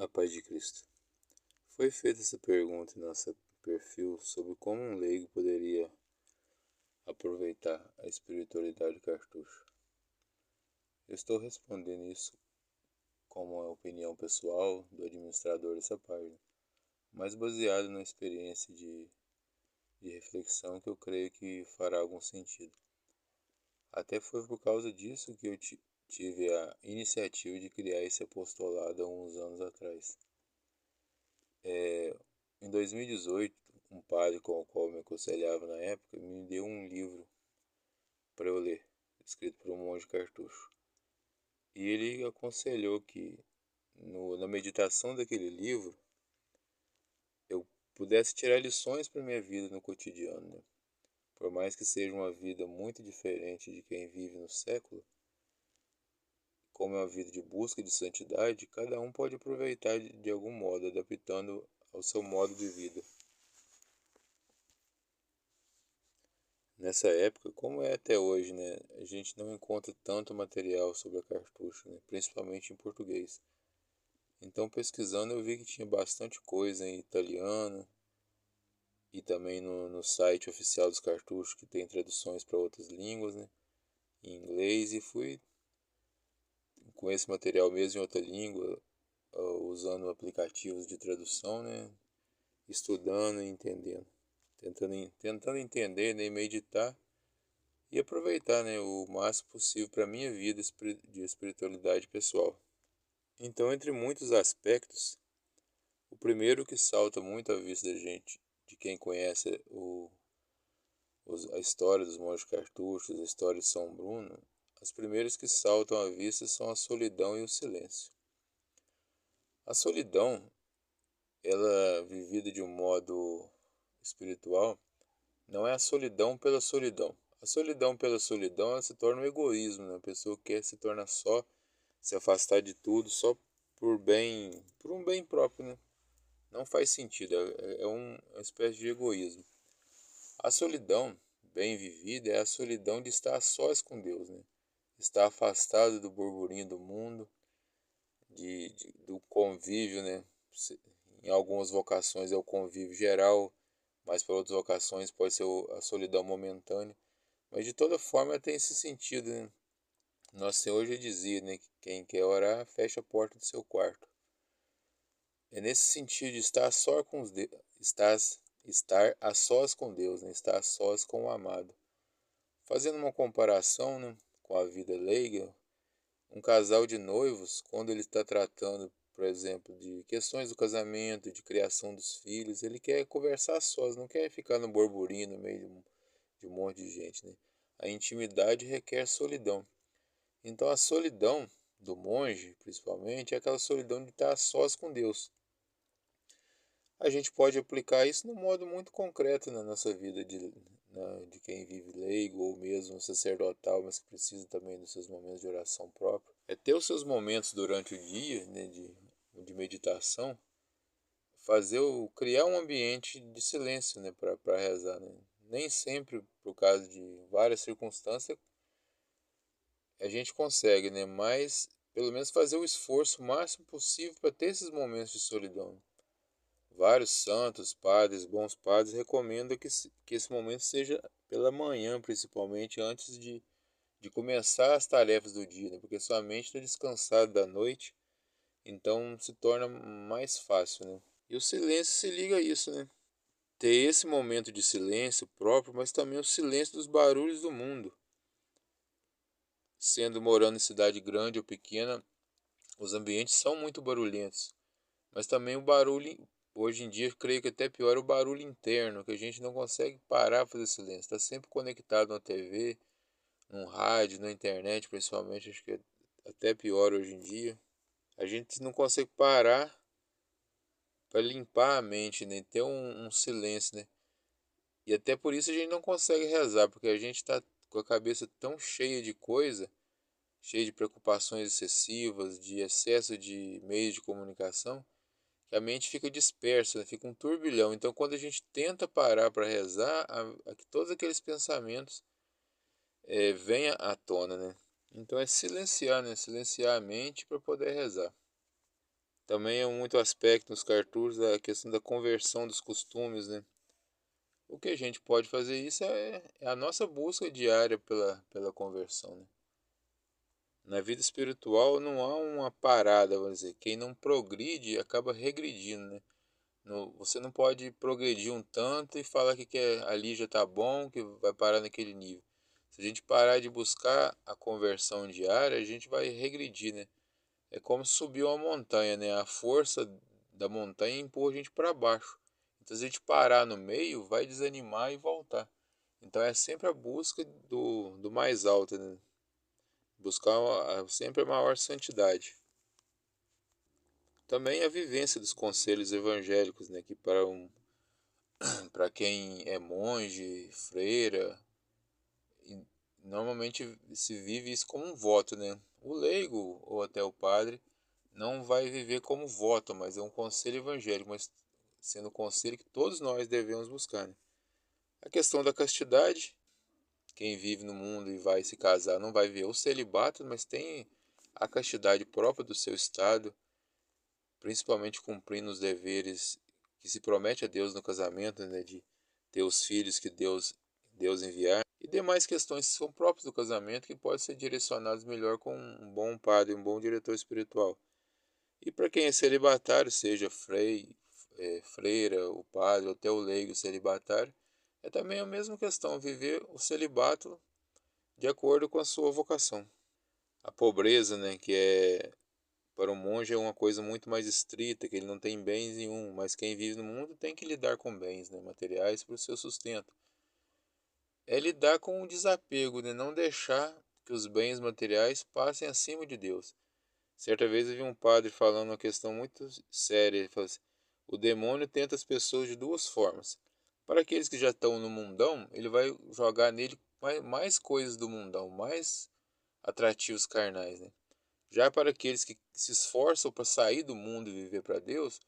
A paz de Cristo. Foi feita essa pergunta em nosso perfil sobre como um leigo poderia aproveitar a espiritualidade do cartucho. Eu estou respondendo isso como uma opinião pessoal do administrador dessa página, mas baseado na experiência de reflexão que eu creio que fará algum sentido. Até foi por causa disso que eu tive a iniciativa de criar esse apostolado há uns anos atrás. Em 2018, um padre com o qual me aconselhava na época me deu um livro para eu ler, escrito por um monge cartucho. E ele aconselhou que na meditação daquele livro eu pudesse tirar lições para minha vida no cotidiano, né? Por mais que seja uma vida muito diferente de quem vive no século, como é uma vida de busca de santidade, cada um pode aproveitar de algum modo, adaptando ao seu modo de vida. Nessa época, como é até hoje, né, a gente não encontra tanto material sobre a cartucho, né, principalmente em português. Então, pesquisando, eu vi que tinha bastante coisa em italiano e também no site oficial dos cartuchos, que tem traduções para outras línguas, né, em inglês, e fui com esse material mesmo em outra língua, usando aplicativos de tradução, né, estudando e entendendo, tentando entender, né, e meditar e aproveitar, né, o máximo possível para a minha vida de espiritualidade pessoal. Então, entre muitos aspectos, o primeiro que salta muito à vista da gente, de quem conhece a história dos monges cartuchos, a história de São Bruno, as primeiras que saltam à vista são a solidão e o silêncio. A solidão, ela vivida de um modo espiritual, não é a solidão pela solidão. A solidão pela solidão, ela se torna um egoísmo, né? A pessoa quer se tornar só, se afastar de tudo só por um bem próprio, né? Não faz sentido, é uma espécie de egoísmo. A solidão bem vivida é a solidão de estar a sós com Deus, né? Estar afastado do burburinho do mundo, do convívio, né? Em algumas vocações é o convívio geral, mas para outras vocações pode ser a solidão momentânea. Mas de toda forma tem esse sentido, né? Nosso Senhor já dizia, né, que quem quer orar, fecha a porta do seu quarto. É nesse sentido de estar estar a sós com Deus, né? Estar a sós com o amado. Fazendo uma comparação, né, com a vida leiga, um casal de noivos, quando ele está tratando, por exemplo, de questões do casamento, de criação dos filhos, ele quer conversar a sós, não quer ficar no burburinho no meio de um monte de gente, né? A intimidade requer solidão. Então a solidão do monge, principalmente, é aquela solidão de estar a sós com Deus. A gente pode aplicar isso no modo muito concreto na nossa vida de quem vive leigo ou mesmo sacerdotal, mas que precisa também dos seus momentos de oração própria. É ter os seus momentos durante o dia, né, de meditação, criar um ambiente de silêncio, né, para rezar, né? Nem sempre, por causa de várias circunstâncias, a gente consegue, né, mas pelo menos fazer o esforço máximo possível para ter esses momentos de solidão. Vários santos, padres, bons padres recomendam que esse momento seja pela manhã, principalmente antes de começar as tarefas do dia, né? Porque sua mente está descansada da noite, então se torna mais fácil, né? E o silêncio se liga a isso, né? Ter esse momento de silêncio próprio, mas também o silêncio dos barulhos do mundo. Sendo morando em cidade grande ou pequena, os ambientes são muito barulhentos. Mas também o barulho, hoje em dia, eu creio que até pior é o barulho interno, que a gente não consegue parar para fazer silêncio. Está sempre conectado na TV, no rádio, na internet, principalmente. Acho que é até pior hoje em dia. A gente não consegue parar para limpar a mente, né? Ter um silêncio, né? E até por isso a gente não consegue rezar, porque a gente está com a cabeça tão cheia de coisa, cheia de preocupações excessivas, de excesso de meios de comunicação, que a mente fica dispersa, né? Fica um turbilhão. Então, quando a gente tenta parar para rezar, todos aqueles pensamentos venham à tona, né? Então, é silenciar, né? Silenciar a mente para poder rezar. Também é muito aspecto nos cartoons a questão da conversão dos costumes, né? O que a gente pode fazer isso é a nossa busca diária pela conversão, né? Na vida espiritual não há uma parada, vamos dizer. Quem não progride acaba regredindo, né? Você não pode progredir um tanto e falar que ali já está bom, que vai parar naquele nível. Se a gente parar de buscar a conversão diária, a gente vai regredir, né? É como subir uma montanha, né? A força da montanha empurra a gente para baixo. Então, se a gente parar no meio, vai desanimar e voltar. Então, é sempre a busca do mais alto, né? Buscar sempre a maior santidade. Também a vivência dos conselhos evangélicos, né? Que para quem é monge, freira, normalmente se vive isso como um voto, né? O leigo ou até o padre não vai viver como voto, mas é um conselho evangélico, mas sendo um conselho que todos nós devemos buscar, né? A questão da castidade, quem vive no mundo e vai se casar não vai ver o celibato, mas tem a castidade própria do seu estado, principalmente cumprindo os deveres que se promete a Deus no casamento, né, de ter os filhos que Deus enviar, e demais questões que são próprias do casamento que podem ser direcionadas melhor com um bom padre, um bom diretor espiritual. E para quem é celibatário, seja freira, o padre, ou até o leigo celibatário, é também a mesma questão, viver o celibato de acordo com a sua vocação. A pobreza, né, que para um monge é uma coisa muito mais estrita, que ele não tem bens nenhum, mas quem vive no mundo tem que lidar com bens, né, materiais para o seu sustento. É lidar com o desapego, né, não deixar que os bens materiais passem acima de Deus. Certa vez eu vi um padre falando uma questão muito séria. Ele falou assim: o demônio tenta as pessoas de duas formas. Para aqueles que já estão no mundão, ele vai jogar nele mais coisas do mundão, mais atrativos carnais, né? Já para aqueles que se esforçam para sair do mundo e viver para Deus,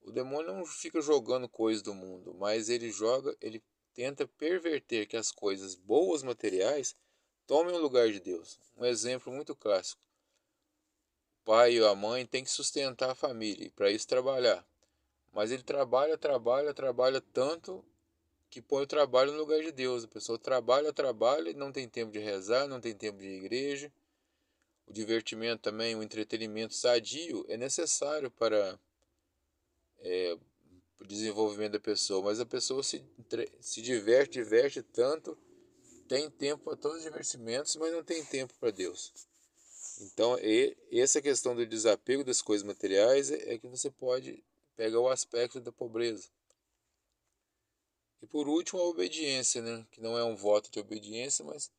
o demônio não fica jogando coisas do mundo, mas ele tenta perverter que as coisas boas materiais tomem o lugar de Deus. Um exemplo muito clássico: o pai ou a mãe tem que sustentar a família e para isso trabalhar. Mas ele trabalha tanto que põe o trabalho no lugar de Deus. A pessoa trabalha e não tem tempo de rezar, não tem tempo de ir à igreja. O divertimento também, o entretenimento sadio é necessário para o desenvolvimento da pessoa, mas a pessoa se diverte tanto, tem tempo para todos os divertimentos, mas não tem tempo para Deus. Então, essa questão do desapego das coisas materiais é que você pode pegar o aspecto da pobreza. E por último, a obediência, né? Que não é um voto de obediência, mas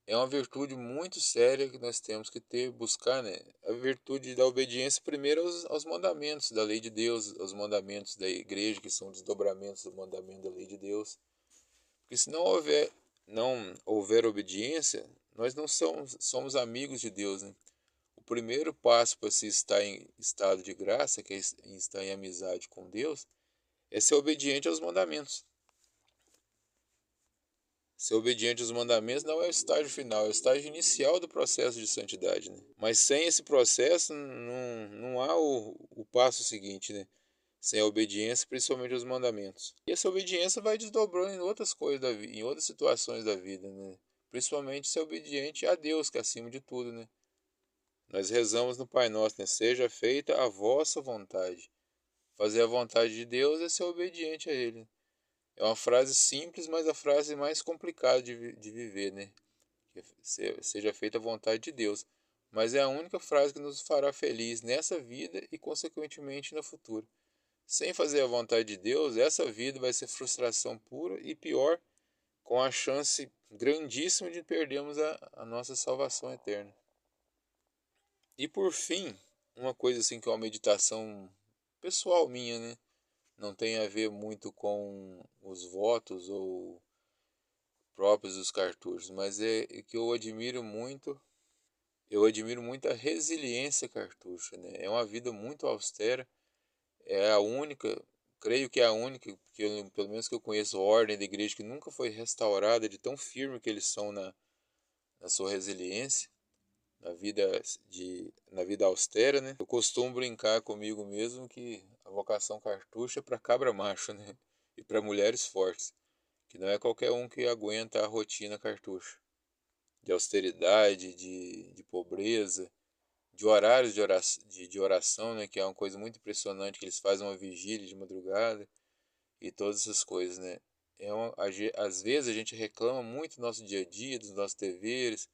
é uma virtude muito séria que nós temos que ter, buscar, né? A virtude da obediência primeiro aos mandamentos da lei de Deus, aos mandamentos da igreja, que são desdobramentos do mandamento da lei de Deus. Porque se não houver obediência, nós não somos amigos de Deus, né? O primeiro passo para se estar em estado de graça, que é estar em amizade com Deus, é ser obediente aos mandamentos. Ser obediente aos mandamentos não é o estágio final, é o estágio inicial do processo de santidade, né? Mas sem esse processo não há o passo seguinte, né? Sem a obediência, principalmente aos mandamentos. E essa obediência vai desdobrando em outras coisas da vida, em outras situações da vida, né? Principalmente ser obediente a Deus, que é acima de tudo, né? Nós rezamos no Pai Nosso, né? Seja feita a vossa vontade. Fazer a vontade de Deus é ser obediente a Ele. É uma frase simples, mas a frase mais complicada de viver, né? Que seja feita a vontade de Deus. Mas é a única frase que nos fará feliz nessa vida e, consequentemente, no futuro. Sem fazer a vontade de Deus, essa vida vai ser frustração pura e pior, com a chance grandíssima de perdermos a nossa salvação eterna. E por fim, uma coisa assim que é uma meditação pessoal minha, né? Não tem a ver muito com os votos ou próprios dos cartuchos, mas é que eu admiro muito a resiliência cartucha, né? É uma vida muito austera, é a única, creio que é a única, pelo menos que eu conheço, ordem da igreja que nunca foi restaurada de tão firme que eles são na sua resiliência. na vida austera, né? Eu costumo brincar comigo mesmo que a vocação cartucho é para cabra macho, né? E para mulheres fortes, que não é qualquer um que aguenta a rotina cartucho, de austeridade, de pobreza, de horários de oração, né? Que é uma coisa muito impressionante, que eles fazem uma vigília de madrugada e todas essas coisas, né? Às vezes a gente reclama muito do nosso dia a dia, dos nossos deveres,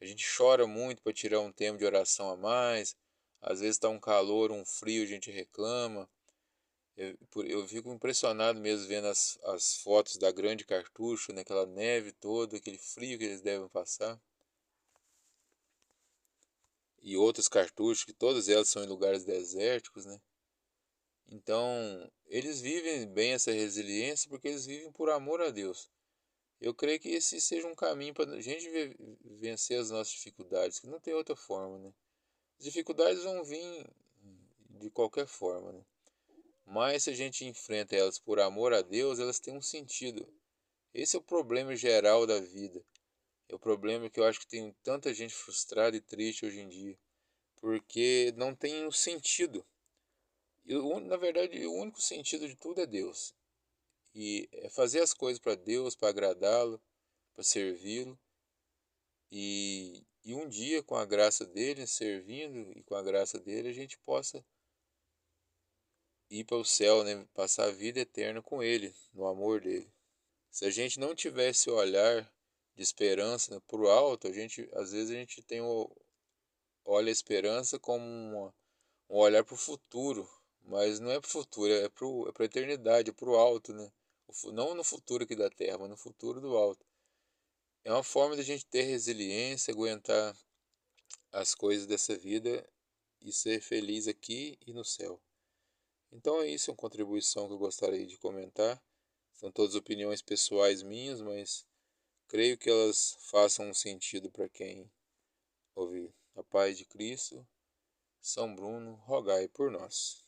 a gente chora muito para tirar um tempo de oração a mais. Às vezes está um calor, um frio, a gente reclama. Eu fico impressionado mesmo vendo as fotos da Grande Cartucho, né? Aquela neve toda, aquele frio que eles devem passar. E outros cartuchos, que todas elas são em lugares desérticos, né? Então, eles vivem bem essa resiliência porque eles vivem por amor a Deus. Eu creio que esse seja um caminho para a gente vencer as nossas dificuldades, que não tem outra forma, né? As dificuldades vão vir de qualquer forma, né? Mas se a gente enfrenta elas por amor a Deus, elas têm um sentido. Esse é o problema geral da vida. É o problema que eu acho que tem tanta gente frustrada e triste hoje em dia, porque não tem um sentido. Na verdade, o único sentido de tudo é Deus. E é fazer as coisas para Deus, para agradá-lo, para servi-lo. E um dia, com a graça dele, servindo e com a graça dele, a gente possa ir para o céu, né? Passar a vida eterna com ele, no amor dele. Se a gente não tivesse o olhar de esperança, né, para o alto, às vezes a gente olha a esperança como um olhar para o futuro, mas não é para o futuro, é para a eternidade, é para o alto, né? Não no futuro aqui da Terra, mas no futuro do alto. É uma forma de a gente ter resiliência, aguentar as coisas dessa vida e ser feliz aqui e no céu. Então é isso, é uma contribuição que eu gostaria de comentar. São todas opiniões pessoais minhas, mas creio que elas façam um sentido para quem ouvir. A paz de Cristo, São Bruno, rogai por nós.